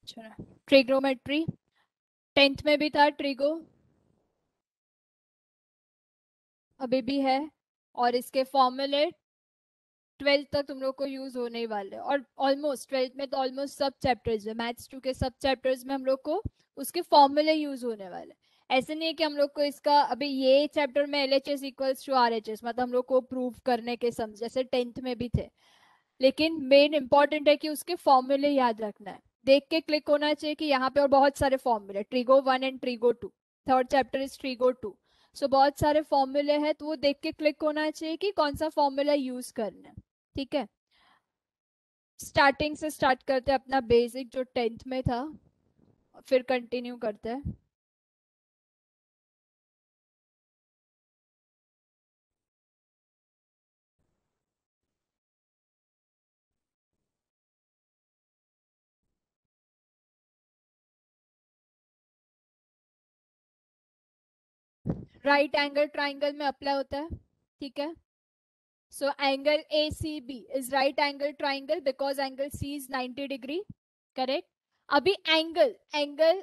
चलो, trigonometry 10th में भी था ट्रिगो, अभी भी है, और इसके फॉर्मूले 12th तक तुम लोग को यूज होने ही वाले हैं। और ऑलमोस्ट 12th में तो ऑलमोस्ट सब चैप्टर्स है, मैथ्स 2 के सब चैप्टर्स में हम लोग को उसके फॉर्मूले यूज होने वाले हैं। ऐसे नहीं है कि हम लोग को इसका अभी ये चैप्टर में LHS इक्वल्स टू RHS मतलब हम लोग को प्रूव करने के सम जैसे 10th में भी थे, लेकिन मेन इंपॉर्टेंट है कि उसके फॉर्मूले याद रखना है, देख के क्लिक होना चाहिए कि यहाँ पे और बहुत सारे फॉर्मूले, trigo 1 and trigo 2, third chapter is trigo 2। सो बहुत सारे फॉर्मूले हैं तो वो देख के क्लिक होना चाहिए कि कौन सा फॉर्मूला यूज करना है। ठीक है, स्टार्टिंग से स्टार्ट करते हैं अपना बेसिक जो 10th में था, फिर कंटिन्यू करते हैं। राइट एंगल ट्राइंगल में अप्लाई होता है। ठीक है, so angle ACB is right angle triangle because angle C is 90 degree, correct. अभी angle angle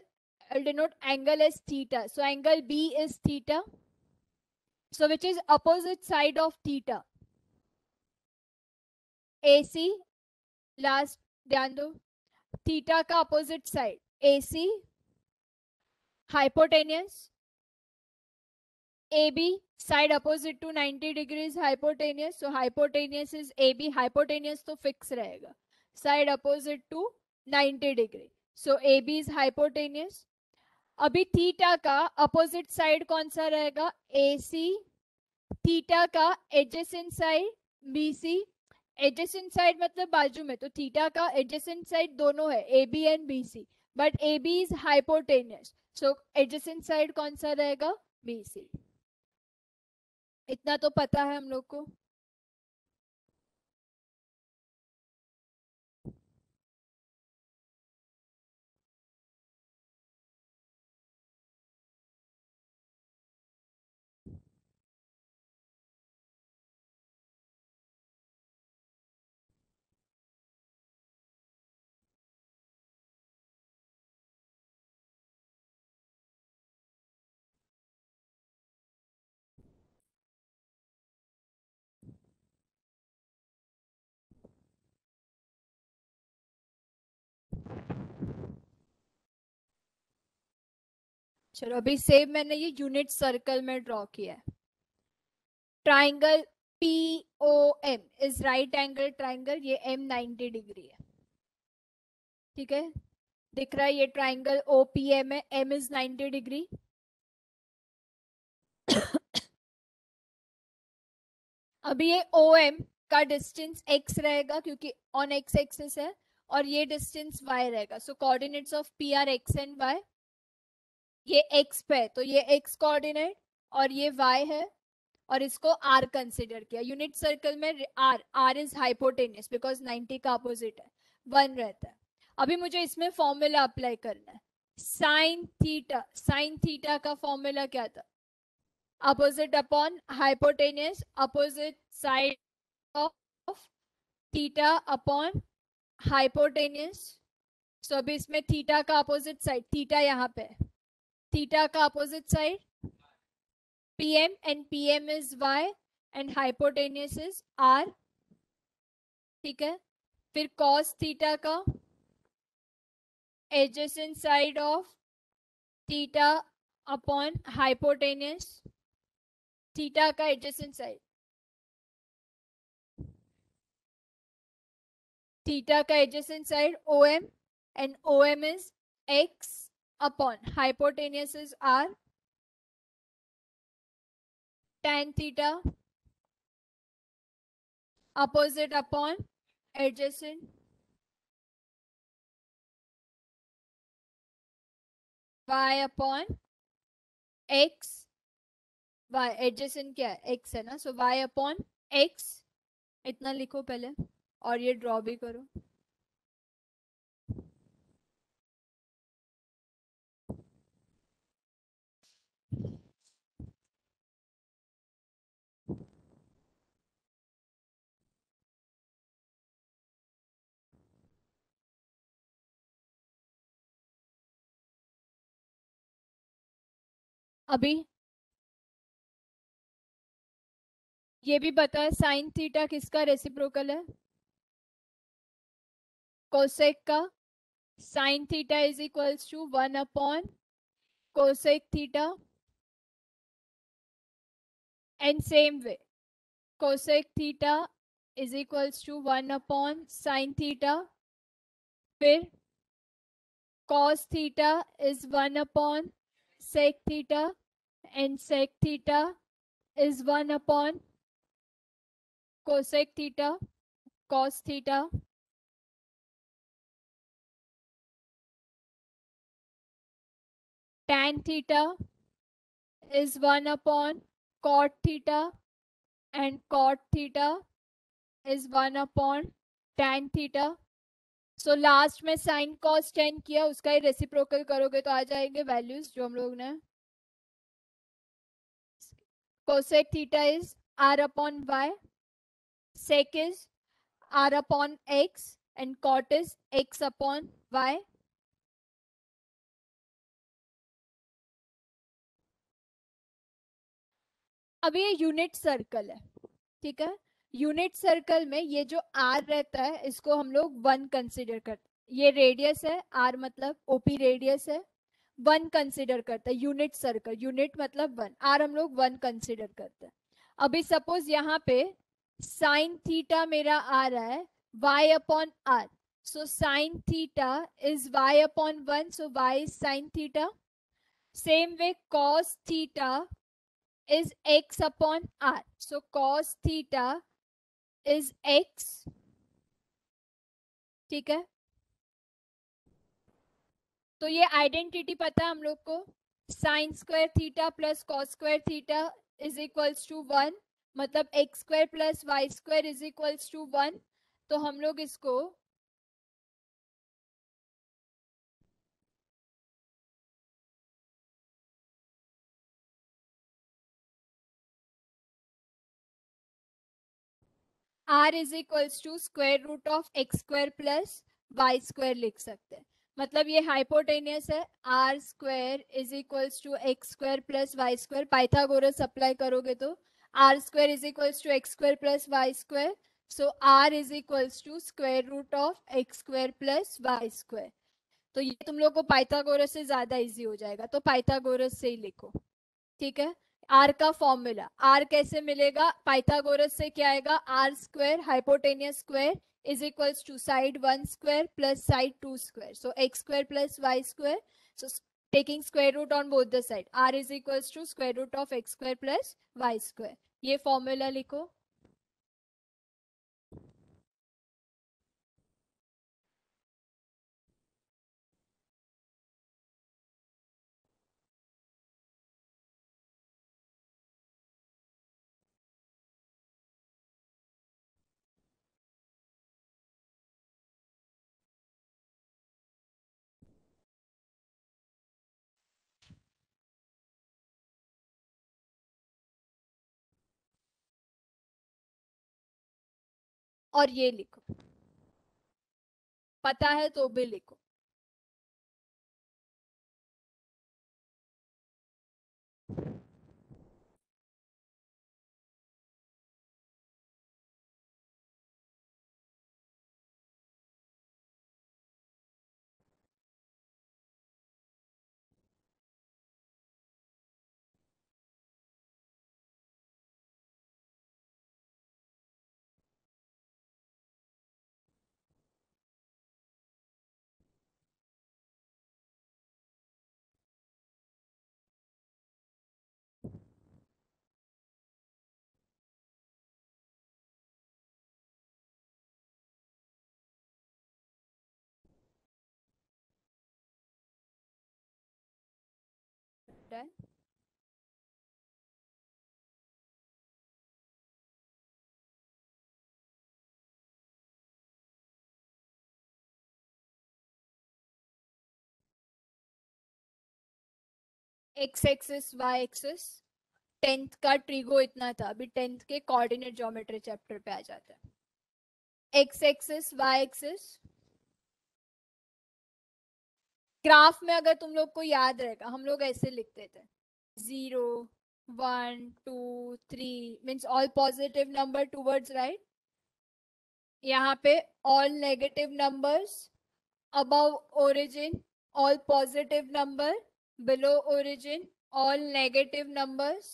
denote angle as theta, so angle B is theta, so which is opposite side of theta, AC, last ध्यान दो, theta का opposite side AC, hypotenuse, AB side opposite to 90 degrees hypotenuse, so hypotenuse is AB, hypotenuse तो fix रहेगा, side opposite to 90 degree, so AB is hypotenuse। अभी theta का opposite side कौन सा रहेगा, AC, थीटा का adjacent side BC, adjacent side मतलब बाजू में, तो थीटा का एडजेसेंट साइड दोनों है AB and BC, but AB is hypotenuse, so adjacent side कौन सा रहेगा, BC। इतना तो पता है हम लोग को। चलो अभी सेम मैंने ये यूनिट सर्कल में ड्रॉ किया है। Triangle POM is right angle triangle, ये M 90 डिग्री है। ठीक है, दिख रहा है ये ट्राइंगल OPM है, M इज 90 डिग्री। अभी ये OM का डिस्टेंस x रहेगा क्योंकि ऑन x एक्सिस है, और ये डिस्टेंस y रहेगा, so coordinates of P are x and y। ये x पे है तो ये x कोऑर्डिनेट, और ये y है, और इसको r कंसिडर किया। यूनिट सर्कल में r इज हाइपोटेनियस बिकॉज 90 का अपोजिट है, 1 रहता है। अभी मुझे इसमें फॉर्मूला अप्लाई करना है, साइन थीटा का फॉर्मूला क्या था, opposite upon hypotenuse, opposite side of theta upon hypotenuse. So अभी इसमें थीटा का अपोजिट साइड, थीटा यहाँ पे, थीटा का opposite side PM, and PM is Y and hypotenuse is R। ठीक है, फिर cos थीटा का adjacent side of theta upon hypotenuse, theta का एडजेसेंट साइड, थीटा का adjacent side OM, and OM is X upon hypotenuse is R, tan theta opposite upon adjacent Y upon X, Y adjacent क्या है x है ना, सो y upon x, इतना लिखो पहले और ये ड्रॉ भी करो। अभी ये भी पता है साइन थीटा किसका रेसिप्रोकल है? कोसेक का। Sine theta is equals to 1 upon cosec theta, and same way cosec theta is equals to 1 upon sine theta, फिर cos theta is 1 upon sec theta, and sec theta is 1 upon cosec theta, cos theta, tan theta is 1 upon cot theta, and cot theta is 1 upon tan theta. So last में sign cos tan किया, उसका ही reciprocal करोगे तो आ जाएंगे values जो हम लोग ने. cosec theta is r upon y, sec is r upon x, and cot is x upon y. अब ये यूनिट सर्कल है, ठीक है. यूनिट सर्कल में ये जो आर रहता है इसको हम लोग 1 कंसिडर करते हैं. ये रेडियस है, आर मतलब ओपी रेडियस है. 1 कंसिडर करते हैं यूनिट सर्कल, यूनिट मतलब 1, आर हम लोग 1 कंसिडर करते हैं. अभी सपोज यहाँ पे साइन थीटा मेरा आ रहा है y upon r, so sine theta is y upon 1, so y is sine theta. Same way cos theta is x upon r, so cos theta is x. ठीक है, तो ये आइडेंटिटी पता है हम लोग को, sine square theta plus cos square theta is equals to 1, मतलब x square plus y square is equals to 1. तो हम लोग इसको r is equals to square root of x square plus y square लिख सकते हैं. मतलब ये हाइपोटेनियस है, r square is equals to x square plus y square. Pythagoras apply करोगे तो r square is equals to x square plus y square, so r is equals to square root of x square plus y square. तो ये तुम लोग को Pythagoras से ज्यादा easy हो जाएगा, तो पाइथागोरस से ही लिखो. ठीक है, आर का फॉर्मूला, आर कैसे मिलेगा, पाइथागोरस से क्या आएगा, r square hypotenuse square is equals to side 1 square plus side 2 square, so x square plus y square. So taking square root on both the side, r is equals to square root of x square plus y square. ये formula लिखो. और ये लिखो, पता है तो भी लिखो. Done. X axis y axis, 10th का ट्रिगो इतना था, अभी 10th के कोऑर्डिनेट ज्योमेट्री चैप्टर पे आ जाता है. X axis y axis, graph में अगर तुम लोग को याद रहेगा हम लोग ऐसे लिखते थे, 0, 1, 2, 3 means all positive number towards right. यहाँ पे all negative numbers above origin, all positive number below origin, all negative numbers.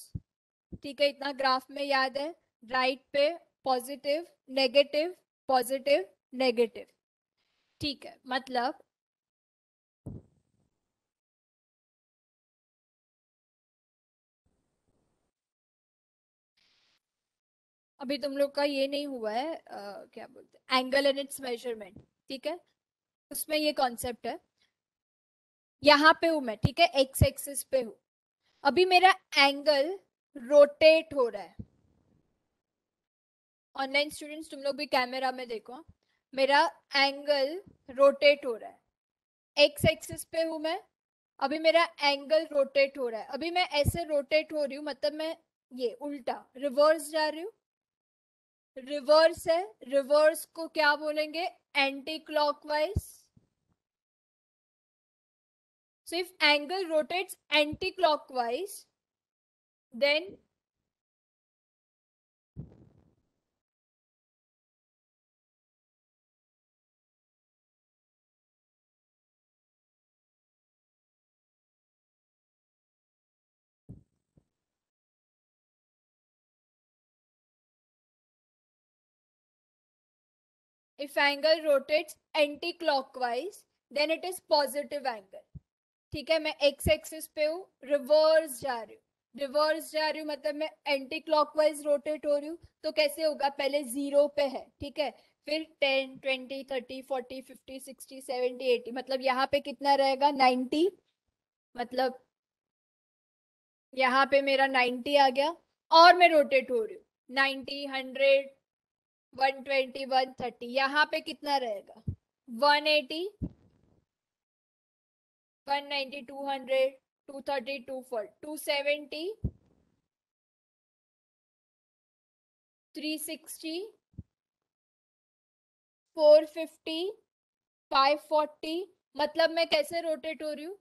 ठीक है, इतना ग्राफ में याद है. राइट पे पॉजिटिव नेगेटिव पॉजिटिव नेगेटिव. ठीक है, मतलब अभी तुम लोग का ये नहीं हुआ है क्या बोलते हैं एंगल एंड इट्स मेजरमेंट. ठीक है, उसमें ये कॉन्सेप्ट है. यहाँ पे हूं मैं, ठीक है, एक्स एक्सिस पे हूं. अभी मेरा एंगल रोटेट हो रहा है. ऑनलाइन स्टूडेंट्स तुम लोग भी कैमरा में देखो. मेरा एंगल रोटेट हो रहा है. एक्स एक्सिस पे हूं मैं. अभी मेरा एंगल रोटेट हो रहा है. अभी मैं ऐसे रोटेट हो रही हूँ, मतलब मैं ये उल्टा रिवर्स जा रही हूँ. रिवर्स है, रिवर्स को क्या बोलेंगे, anti clockwise. So if angle rotates anti-clockwise, then if angle rotates anti-clockwise, then it is positive angle. ठीक है, मैं एक्स एक्सिस पे हूँ, रिवर्स जा रही हूँ. रिवर्स जा रही हूँ मतलब मैं एंटी क्लॉकवाइज रोटेट हो रही हूँ. तो कैसे होगा, पहले 0 पे है, ठीक है, फिर 10, 20, 30, 40, 50, 60, 70, 80, मतलब यहाँ पे कितना रहेगा 90. मतलब यहाँ पे मेरा 90 आ गया. और मैं रोटेट हो रही हूँ 90, 100, 120, 130. यहाँ पे कितना रहेगा 180, 190, 200, 230, 240, 270, 360, 450, 540. मतलब मैं कैसे रोटेट हो रही हूँ,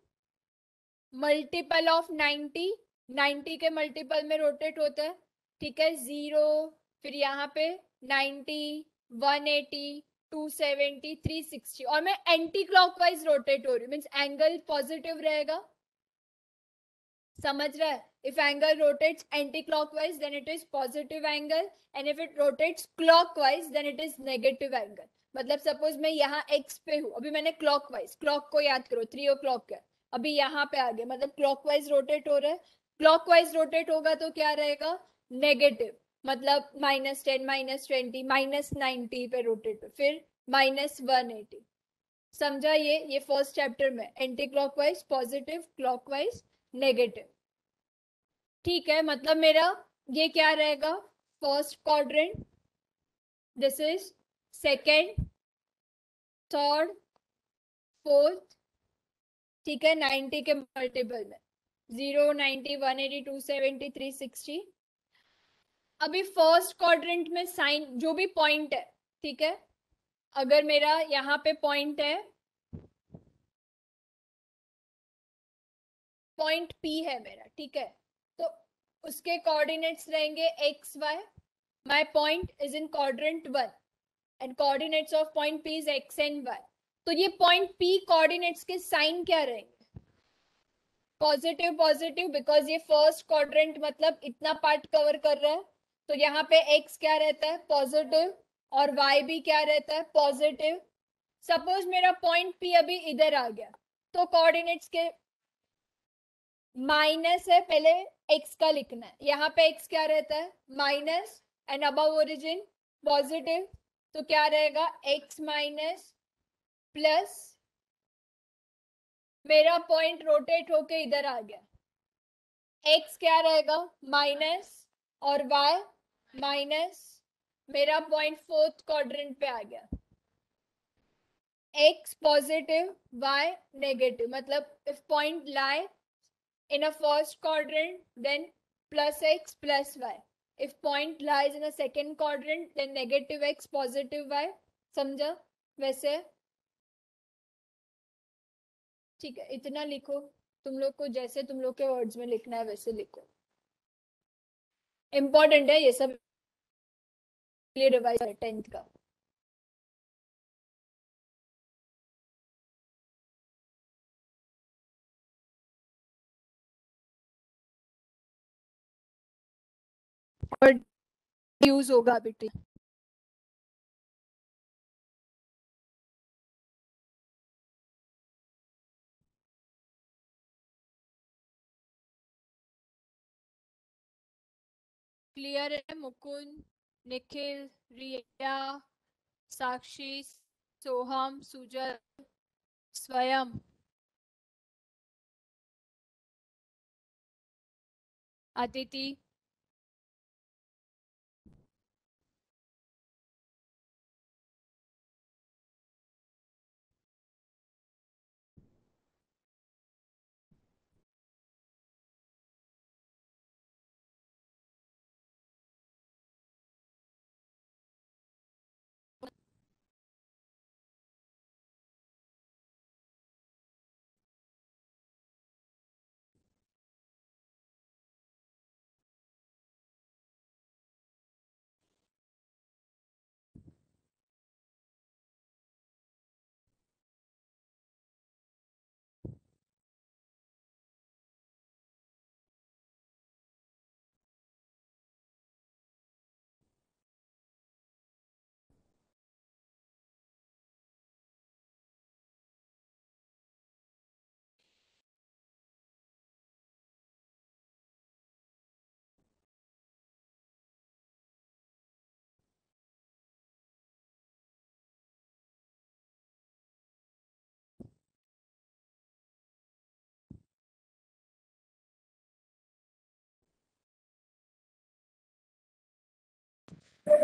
मल्टीपल ऑफ 90. 90 के मल्टीपल में रोटेट होता है. ठीक है, 0, फिर यहाँ पे 90, 180, 270, 360, और मैं एंटी क्लॉकवाइज रोटेट हो रही हूँ. मीन्स एंगल पॉजिटिव रहेगा. समझ रहा है. If angle rotates anticlockwise then it is positive angle, and if it rotates clockwise then it is negative angle. मतलब सपोज मैं यहाँ एक्स पे हूँ, अभी मैंने क्लॉकवाइज, क्लॉक को याद करो 3 o'clock है, अभी यहाँ पे आ गया, मतलब क्लॉकवाइज रोटेट हो रहा है. क्लॉकवाइज रोटेट होगा तो क्या रहेगा, नेगेटिव. मतलब -10, -20, -90 पे रोटेट, फिर -180. समझा. ये फर्स्ट चैप्टर में anti clockwise, positive, clockwise, negative. ठीक है, मतलब मेरा ये क्या रहेगा, first quadrant, this is second, third, fourth. ठीक है, 90 के मल्टीपल में 0, 90, 180, 270, 360. अभी फर्स्ट क्वाड्रेंट में साइन जो भी पॉइंट है, ठीक है, अगर मेरा यहाँ पे पॉइंट है, पॉइंट P है मेरा, ठीक है, तो उसके कोऑर्डिनेट्स रहेंगे x y. My point is in quadrant 1 and coordinates of point P is x and y. तो ये पॉइंट P कोऑर्डिनेट्स के साइन क्या रहेंगे, पॉजिटिव पॉजिटिव, बिकॉज ये फर्स्ट क्वाड्रेंट मतलब इतना पार्ट कवर कर रहा है. तो यहाँ पे x क्या रहता है, पॉजिटिव, और y भी क्या रहता है, पॉजिटिव. सपोज मेरा पॉइंट P अभी इधर आ गया, तो कोऑर्डिनेट्स के माइनस है, पहले x का लिखना है. यहाँ पे x क्या रहता है, minus, and above origin positive. तो क्या रहेगा, x माइनस प्लस, मेरा पॉइंट रोटेट होके इधर आ गया, x क्या रहेगा, माइनस, और y माइनस. मेरा पॉइंट फोर्थ क्वाड्रेंट पे आ गया, x पॉजिटिव, y नेगेटिव. मतलब if point lie in a first quadrant then plus x plus y. If point lies in a second quadrant then negative x positive y. समझा. वैसे ठीक है, इतना लिखो. तुम लोग को जैसे तुम लोग के वर्ड्स में लिखना है वैसे लिखो, इम्पोर्टेंट है ये सब, रिवाइज है 10th का। और यूज होगा अभी, ठीक। क्लियर है? मुकुंद, निखिल, रिया, साक्षी, सोहम, सुजल, स्वयं, अदिति,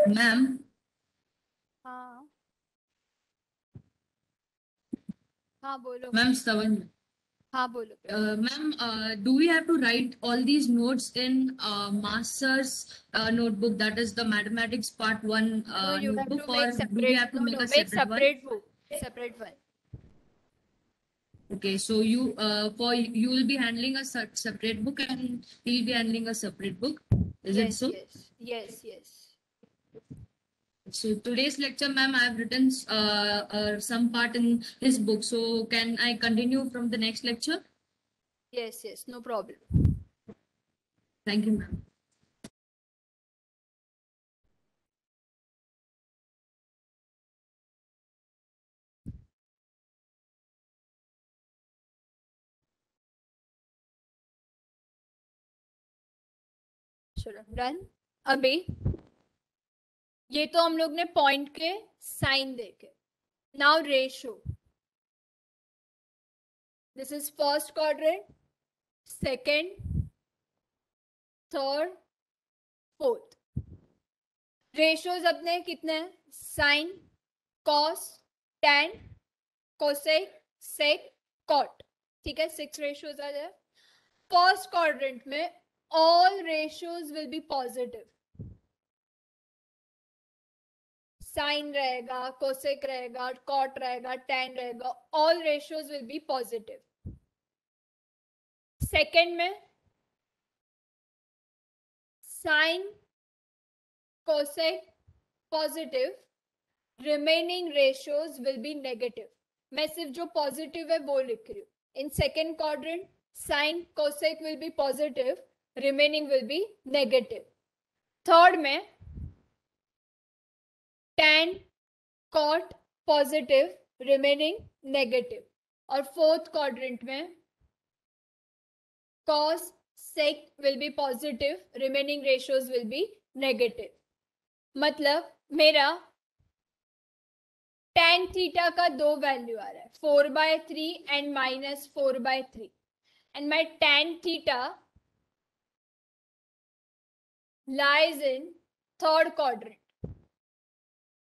मैम। हाँ हाँ बोलो। मैम श्रवण। हाँ बोलो। Ma'am, do we have to write all these notes in master's notebook, that is the mathematics part one No, you have notebook, to or make do we separate. have to No, make no, a make separate one? separate book, separate one. Okay, so you for you will be handling a separate book and he'll be handling a separate book. Is it Yes, so? yes, yes, yes, So today's lecture, ma'am, I have written some part in his book. So can I continue from the next lecture? yes, yes. No problem. Thank you, ma'am. चलो done. अभी ये तो हम लोग ने point के sign देखे। Now ratio, this is first quadrant, second, third, fourth. Ratios अपने कितने हैं? Sine, cos, tan, cosec, sec, cot. ठीक है, 6 रेशियोज आ जाए। फर्स्ट क्वाड्रेंट में all ratios will be positive. Sine रहेगा, कोसेक रहेगा, कॉट रहेगा, टैन रहेगा, all ratios will be positive. Second में sine, cosec positive, remaining ratios will be negative. मैं सिर्फ जो पॉजिटिव है वो लिख रही हूँ। In second quadrant sine cosec will be positive, remaining will be negative. Third में tan cot positive, remaining negative. और फोर्थ क्वाड्रेंट में cos sec will be positive, remaining ratios will be negative। मतलब मेरा tan थीटा का दो value आ रहा है, 4/3 and -4/3, and my tan theta lies in third quadrant.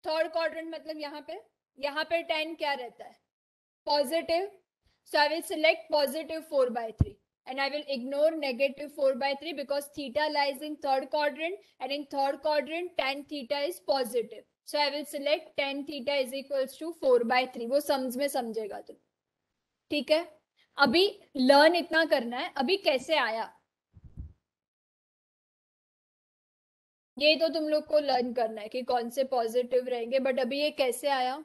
Third quadrant मतलब यहाँ पे tan क्या रहता है? Positive. So I will select positive 4/3 and I will ignore negative 4/3 because theta lies in third quadrant, and in third quadrant tan theta is positive. So I will select tan theta is equals to 4/3। वो sums में समझेगा तुम, ठीक है? अभी learn इतना करना है, अभी कैसे आया ये तो तुम लोग को लर्न करना है कि कौन से पॉजिटिव रहेंगे, बट अभी ये कैसे आया?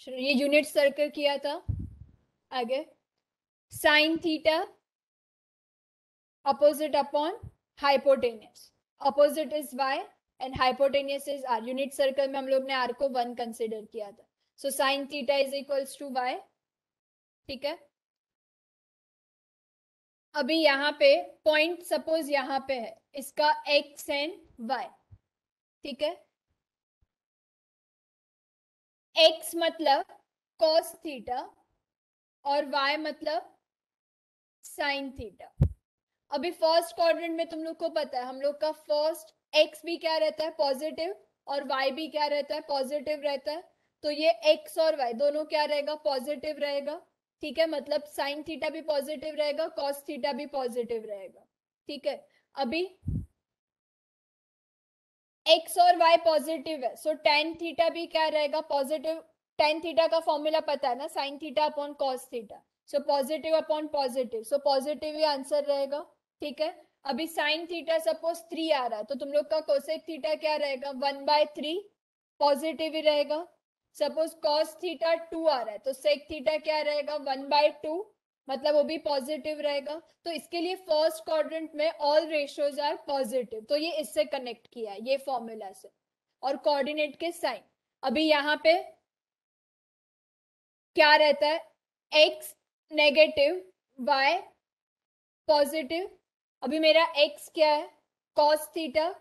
ये यूनिट सर्कल किया था। आगे sine theta opposite upon hypotenuse, opposite is y and hypotenuse is r। Unit circle में हम लोग ने r को 1 कंसिडर किया था, so sine theta is equals to y। ठीक है, अभी यहाँ पे पॉइंट सपोज यहाँ पे है, इसका x एंड y। ठीक है, x मतलब cos थीटा और y मतलब साइन थीटा। अभी फर्स्ट क्वाड्रेंट में तुम लोग को पता है हम लोग का फर्स्ट x भी क्या रहता है पॉजिटिव और y भी क्या रहता है पॉजिटिव रहता है, तो ये x और y दोनों क्या रहेगा पॉजिटिव रहेगा। ठीक है, मतलब साइन थीटा भी पॉजिटिव रहेगा, कॉस थीटा भी पॉजिटिव रहेगा। ठीक है, अभी x और y पॉजिटिव है, सो टेन थीटा भी क्या रहेगा पॉजिटिव। टेन थीटा का फॉर्मूला पता है ना, sine theta upon cos theta, so positive upon positive, so positive ही आंसर रहेगा। ठीक है, अभी साइन थीटा सपोज 3 आ रहा है, तो तुम लोग का कोसेक थीटा क्या रहेगा 1/3, पॉजिटिव ही रहेगा। सपोज कॉस थीटा 2 आ रहा है, तो सेक थीटा क्या रहेगा 1/2, मतलब वो भी पॉजिटिव रहेगा। तो इसके लिए फर्स्ट क्वाड्रेंट में ऑल रेशियोज आर पॉजिटिव, तो ये इससे कनेक्ट किया है ये फॉर्मूला से, और कोऑर्डिनेट के साइन। अभी यहाँ पे क्या रहता है, x नेगेटिव y पॉजिटिव। अभी मेरा x क्या है cos थीटा,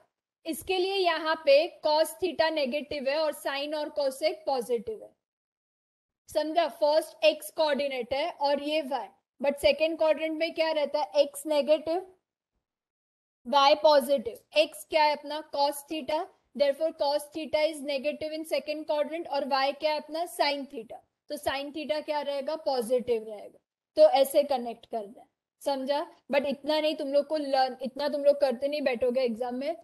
इसके लिए यहाँ पे cos थीटा नेगेटिव है और साइन और कोसेक पॉजिटिव है। समझा, फर्स्ट x कोऑर्डिनेट है और ये y, बट सेकेंड क्वाड्रेंट में क्या रहता है x negative y positive. x क्या है अपना cos theta, therefore cos theta is negative in second quadrant, और y क्या है अपना sin थीटा, तो sin थीटा क्या रहेगा पॉजिटिव रहेगा। तो ऐसे कनेक्ट करना है, समझा। बट इतना नहीं तुम लोग को लर्न, इतना तुम लोग करते नहीं बैठोगे एग्जाम में।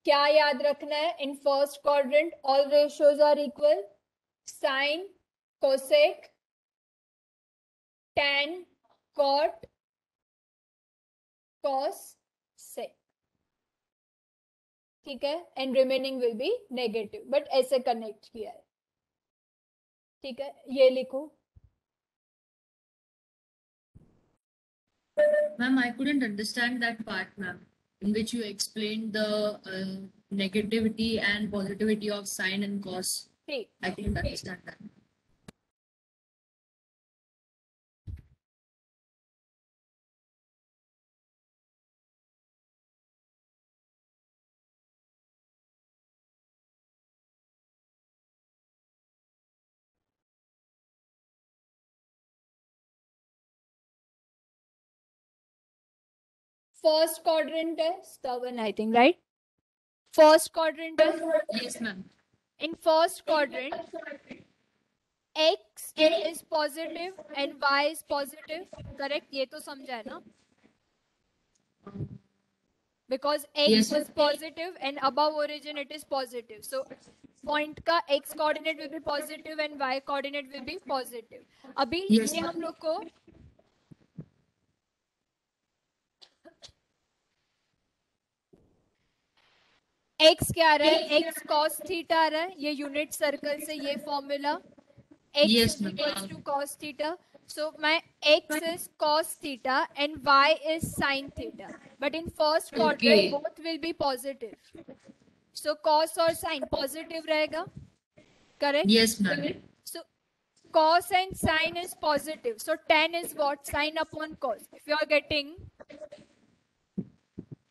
क्या याद रखना है, in first quadrant all ratios are equal, sine cosec tan cot cos sec। ठीक है, and remaining will be negative, but ऐसे कनेक्ट किया है। ठीक है, ये लिखो। Ma'am, I couldn't understand that part, ma'am, in which you explained the negativity and positivity of sine and cos. ठीक, I couldn't understand that. First quadrant है stubborn I think, right? First quadrant है, Yes, ma'am. In first quadrant x is positive and y is positive. Correct? ये तो समझा है ना? Because x Yes. is positive and above origin it is positive. So point का x coordinate will be positive and y coordinate will be positive. अभी Yes, ये ma'am. हम लोग को x क्या आ रहा है? x cos थीटा आ रहा है, ये यूनिट सर्कल से ये formula x Yes, is ma'am. equals to cos theta. So my x is cos theta and y is sin theta. But in first quadrant, Okay. both will be positive. So cos और sin positive रहेगा. Correct? Yes, ma'am. So cos and sin is positive. So tan is what? Sin upon cos. If you are getting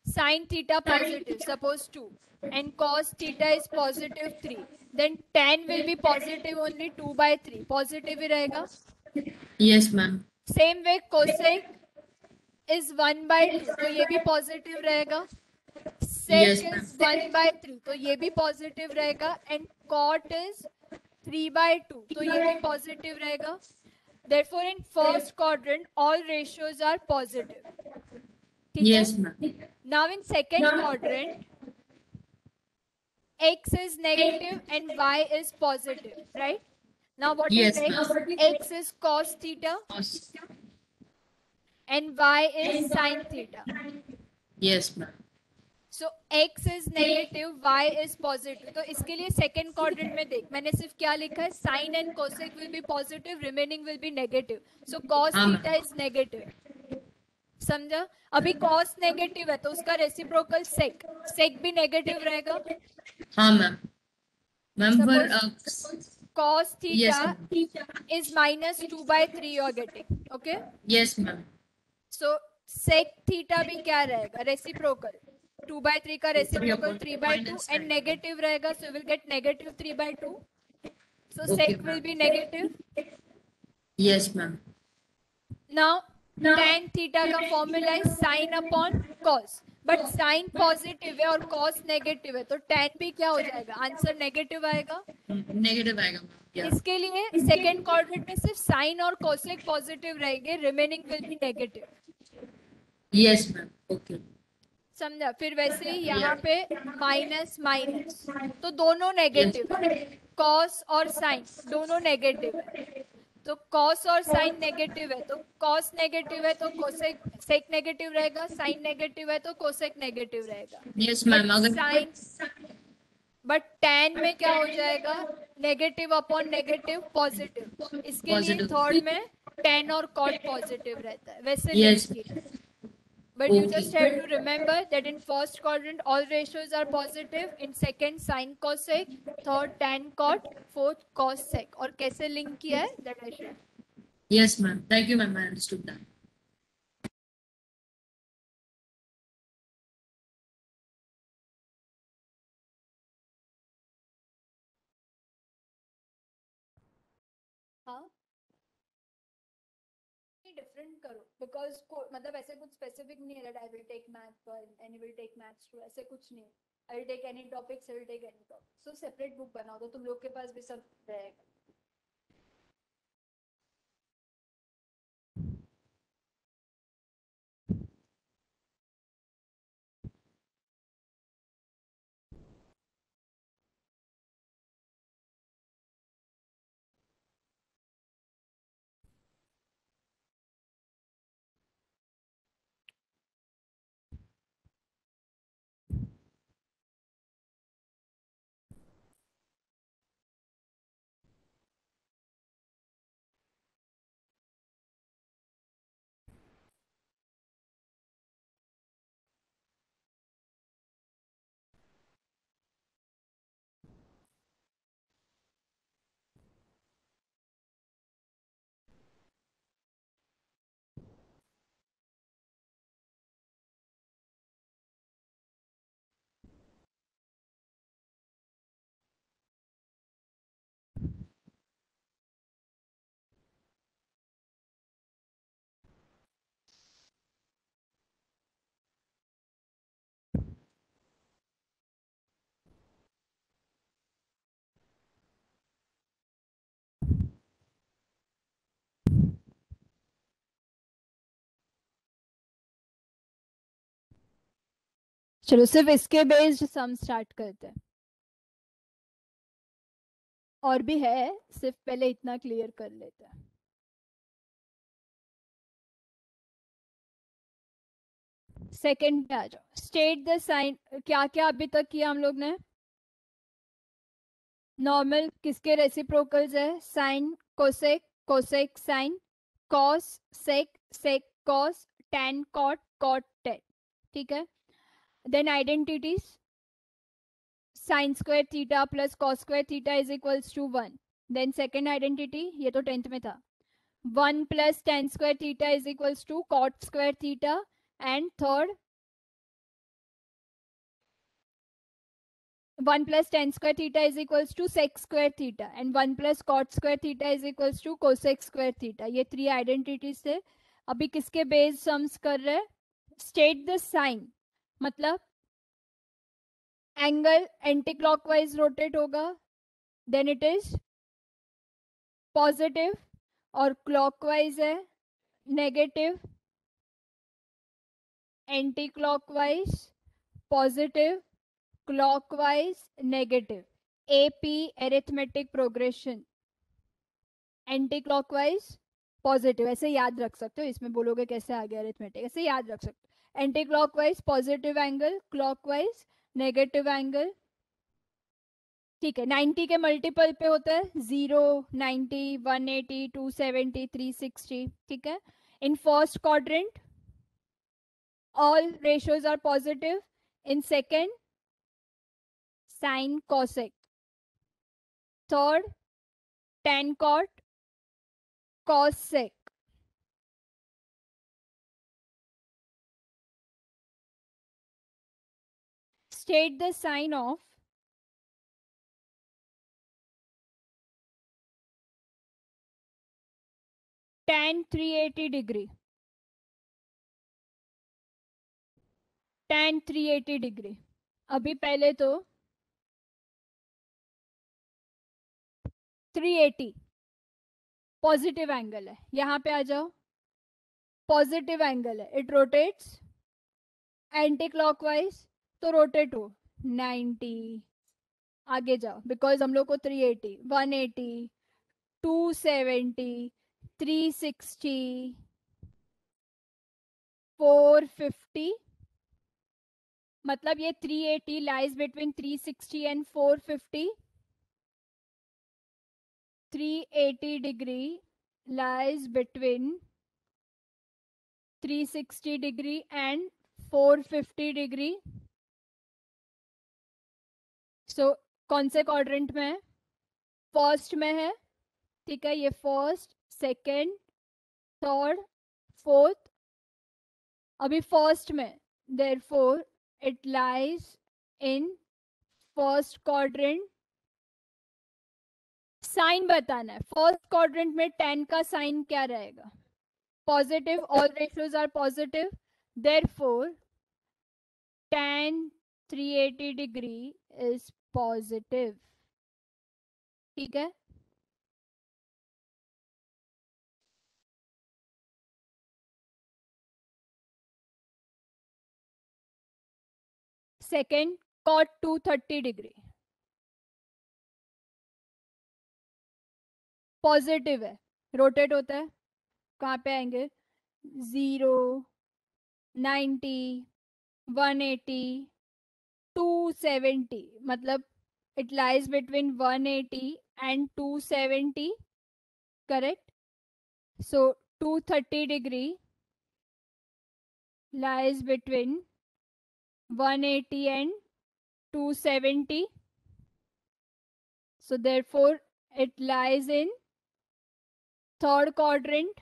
sin theta positive, suppose 2, and cos theta is positive 3, then tan will be positive only 2 by 3. Positive ही रहेगा. Yes, ma'am. Same way cosec is 1/2, तो ये भी positive रहेगा. Yes, sec ma'am. Is 1/3, तो ये भी positive रहेगा. And cot is 3/2, तो ये भी पॉजिटिव रहेगा. Therefore, in first quadrant, all ratios are positive. ठीक है? Yes, ma'am. Now in second quadrant, x is negative and y is positive, right? Now what is Yes, x? ma'am. X is cos theta and y is sin theta. Yes, ma'am. So x is negative, y is positive. तो इसके लिए second quadrant में देख, मैंने सिर्फ क्या लिखा है? Sine and cosec will be positive, remaining will be negative. So cos हाँ, थीटा ma'am. Is negative. समझा? अभी कॉस नेगेटिव है तो उसका रेसिप्रोकल सेक, सेक भी नेगेटिव रहेगा. हाँ, मैम. मैम पर cos yes, theta ma'am. is minus 2/3 you are getting. Okay? Yes, ma'am. So sec theta भी क्या रहेगा? रेसिप्रोकल. 2/3 का रेसिप्रोकल 3/2 minus and 9. negative रहेगा, so we'll get negative 3/2. So Okay, sec will ma'am. be negative. Yes, ma'am. Now tan theta का formula है sin upon cos. But sine positive है और cos negative है, तो tan भी क्या हो जाएगा? आंसर नेगेटिव आएगा. नेगेटिव आएगा मैम. Yeah. इसके लिए सेकेंड क्वाड्रेंट में सिर्फ साइन और कोसेक पॉजिटिव रहेंगे, remaining will be negative. Yes, ma'am. Okay. समझा? फिर वैसे ही यहाँ पे माइनस माइनस, तो दोनों नेगेटिव है. कॉस और साइन दोनों नेगेटिव है, तो कॉस और साइन नेगेटिव है, तो कॉस नेगेटिव है तो कोसेक सेक नेगेटिव रहेगा, साइन नेगेटिव है तो कोसेक नेगेटिव रहेगा. Yes, ma'am. अगर साइन बट tan में क्या हो जाएगा? Negative upon negative positive. इसके लिए Positive. थर्ड में tan और cot पॉजिटिव रहता है. वैसे Yes. लिखिए. But you just have to remember that in first quadrant all ratios are positive, in second sin cosec, third tan cot, fourth cos sec. और कैसे लिंक किया है that I should. Yes, ma'am. Thank you, ma'am. I understood that. हाँ, different करो because मतलब ऐसे कुछ specific नहीं है that I will take math one and you will take maths two, ऐसे कुछ नहीं. I will take any topics, I will take any topic. So separate book बनाओ तो तुम लोग के पास भी सब रहेगा. चलो सिर्फ इसके बेस्ड सम स्टार्ट करते हैं, और भी है, सिर्फ पहले इतना क्लियर कर लेते हैं। सेकंड पे आ जाओ। स्टेट द साइन, क्या क्या अभी तक किया हम लोग ने? नॉर्मल किसके रेसिप्रोकल्स है? Sine cosec, cosec sine, cos sec, sec cos, tan cot, cot tan. ठीक है। Then identities, sine square theta plus cos square theta is equals to 1। Then second identity, ये तो 10th में था, 1 plus tan square theta is equals to cot square theta. And third, 1 plus tan square theta is equals to sec square theta and 1 plus cot square theta is equals to cosec square theta। ये 3 identities थे। अभी किसके base sums कर रहे हैं? State the sign, मतलब angle anti clockwise rotate होगा, then it is positive, और क्लॉकवाइज है negative, anti clockwise positive, clockwise negative. AP arithmetic progression, anti clockwise positive, ऐसे याद रख सकते हो। इसमें बोलोगे कैसे आ गया अरिथमेटिक, ऐसे याद रख सकते हो। Anti clockwise positive angle, clockwise negative angle. ठीक है। 90 के मल्टीपल पे होता है 0, 90, 180, 270, 360। ठीक है। In first quadrant all ratios are positive. In second, sin cosec. Third, tan cot, cos sec. State the sign of tan 380 degree. tan 380 degree. अभी पहले तो 380 पॉजिटिव एंगल है, यहाँ पे आ जाओ। पॉजिटिव एंगल है, इट रोटेट्स एंटी क्लॉकवाइज, तो rotate हो 90। आगे जाओ, बिकॉज हम लोग को 380, 180, 270, 360, 450, मतलब ये 380 lies between 360 and 450। 380 degree lies between 360 degree and 450 degree। सो कौन से क्वाड्रेंट में है? फर्स्ट में है। ठीक है, ये फर्स्ट, सेकंड, थर्ड, फोर्थ। अभी फर्स्ट में, therefore it lies in first quadrant. Sine बताना है। फर्स्ट क्वाड्रेंट में 10 का साइन क्या रहेगा? Positive, all ratios are positive, therefore tan 380 degree is positive। ठीक है। सेकेंड, cot 230 डिग्री पॉजिटिव है, रोटेट होता है, कहाँ पे आएंगे? 0, 90, 180, 270, मतलब it lies between 180 and 270। Correct. So 230 degree lies between 180 and 270, so therefore it lies in third quadrant।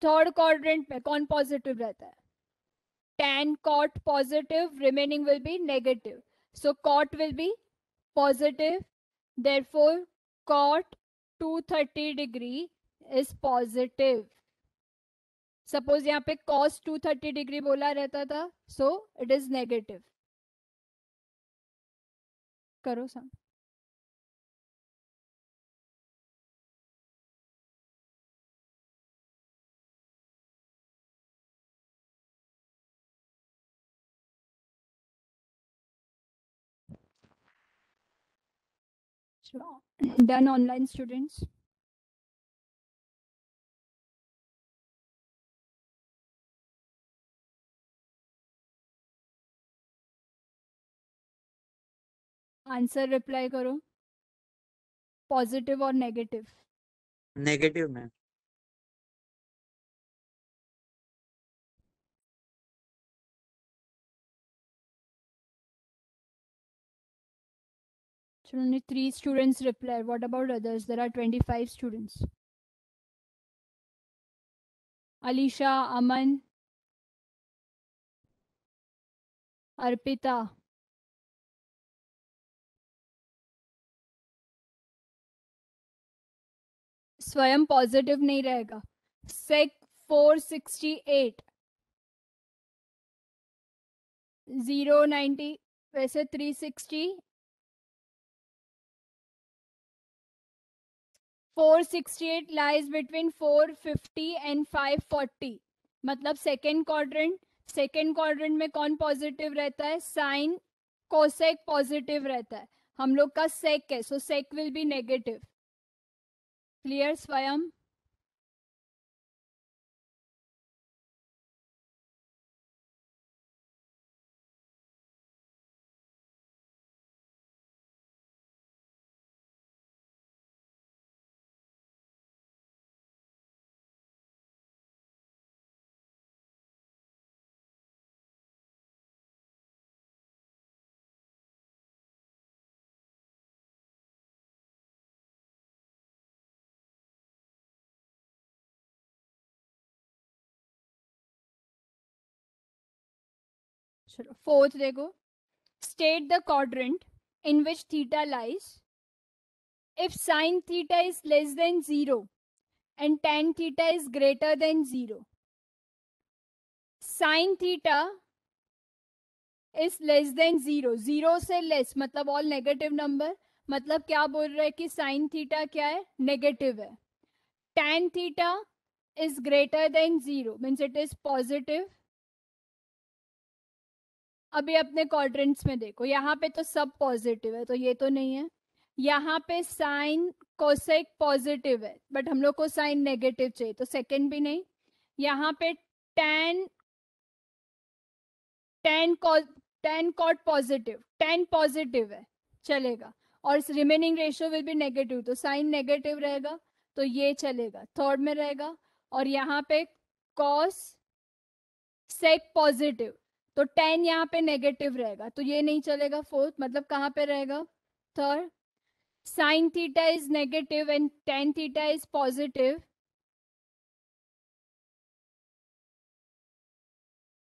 Third quadrant में कौन पॉजिटिव रहता है? tan cot positive, remaining will be negative, so cot will be positive, therefore cot 230 degree is positive। Suppose यहाँ पे cos 230 degree बोला रहता था, so it is negative। करो सम। Done online students. Answer reply करो, पॉजिटिव और negative. Negative ma'am. So only 3 students replied. What about others? There are 25 students. Alisha, Aman, Arpita, स्वयं positive नहीं रहेगा। सेक 468, 090, वैसे 360, 468 lies between 450 and 540। मतलब सेकेंड क्वाड्रेंट में कौन पॉजिटिव रहता है? साइन कोसेक पॉजिटिव रहता है। हम लोग का सेक है, सो सेक विल बी नेगेटिव। क्लियर स्वयं? चलो फोर्थ देखो, state the quadrant in which theta lies if sin theta is less than 0 and tan theta is greater than 0। sin theta is less than 0, 0 से लेस मतलब ऑल नेगेटिव नंबर। मतलब क्या बोल रहा है कि sin थीटा क्या है? नेगेटिव है। tan theta is greater than 0 means it is positive। अभी अपने क्वाड्रेंट्स में देखो, यहाँ पे तो सब पॉजिटिव है, तो ये तो नहीं है। यहाँ पे साइन कोसेक पॉजिटिव है, बट हम लोग को साइन नेगेटिव चाहिए, तो सेकंड भी नहीं। यहाँ पे tan tan cot positive, tan positive है, चलेगा। और remaining ratio will be negative, तो साइन नेगेटिव रहेगा, तो ये चलेगा, थर्ड में रहेगा। और यहाँ पे कॉस सेक पॉजिटिव, तो tan यहाँ पे नेगेटिव रहेगा, तो ये नहीं चलेगा, फोर्थ। मतलब कहाँ पे रहेगा? Third. Sign theta is negative and tan theta is positive.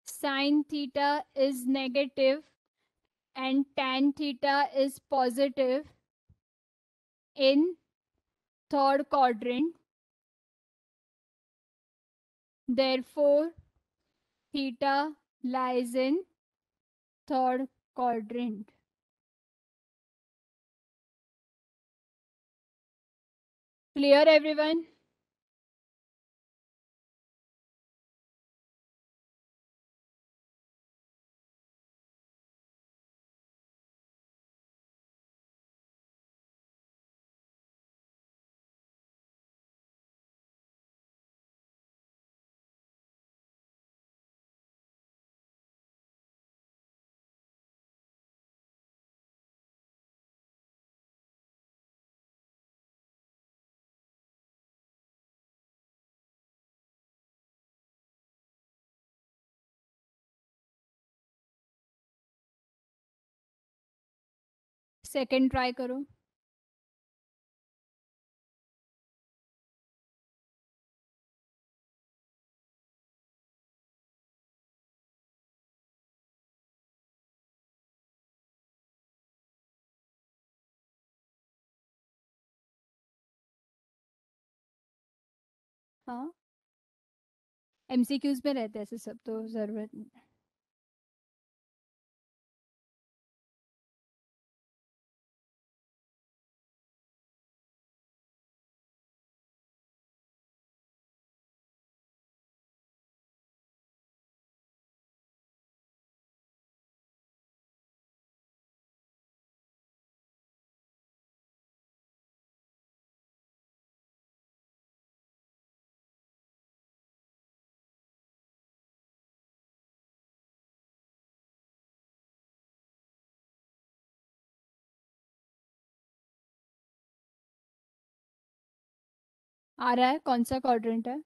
Sin theta is negative and tan theta is positive in third quadrant. Therefore, theta lies in third quadrant. Clear everyone? Second try करो। हाँ, MCQs में रहते हैं ऐसे सब, तो जरूरत नहीं। आ रहा है? कौन सा क्वाड्रेंट है?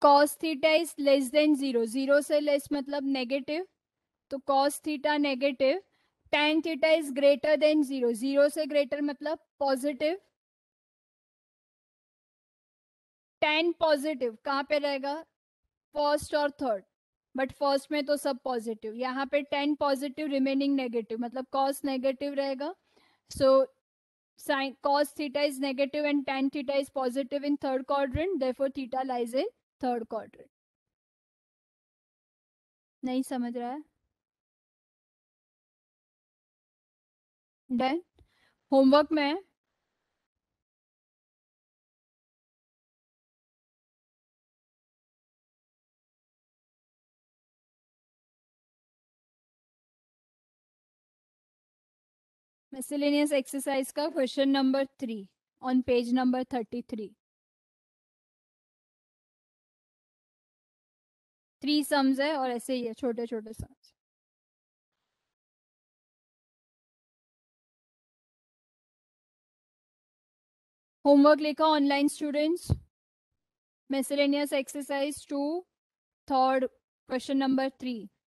cos theta is less than 0, 0 से लेस मतलब नेगेटिव, तो cos theta negative. tan theta is greater than 0, 0 से ग्रेटर मतलब पॉजिटिव. tan पॉजिटिव कहाँ पे रहेगा? फर्स्ट और थर्ड, बट फर्स्ट में तो सब पॉजिटिव. यहाँ पे tan पॉजिटिव रिमेनिंग नेगेटिव मतलब cos नेगेटिव रहेगा. सो sin cos theta is negative and tan theta is positive in third quadrant, therefore theta lies in third quadrant. नहीं समझ रहा है? डन. होमवर्क में miscellaneous exercise का question number 3 on page number 33. 3 sums है और ऐसे ही है, छोटे छोटे सम्स. होमवर्क लिखा online students. miscellaneous exercise 2 third question number 3.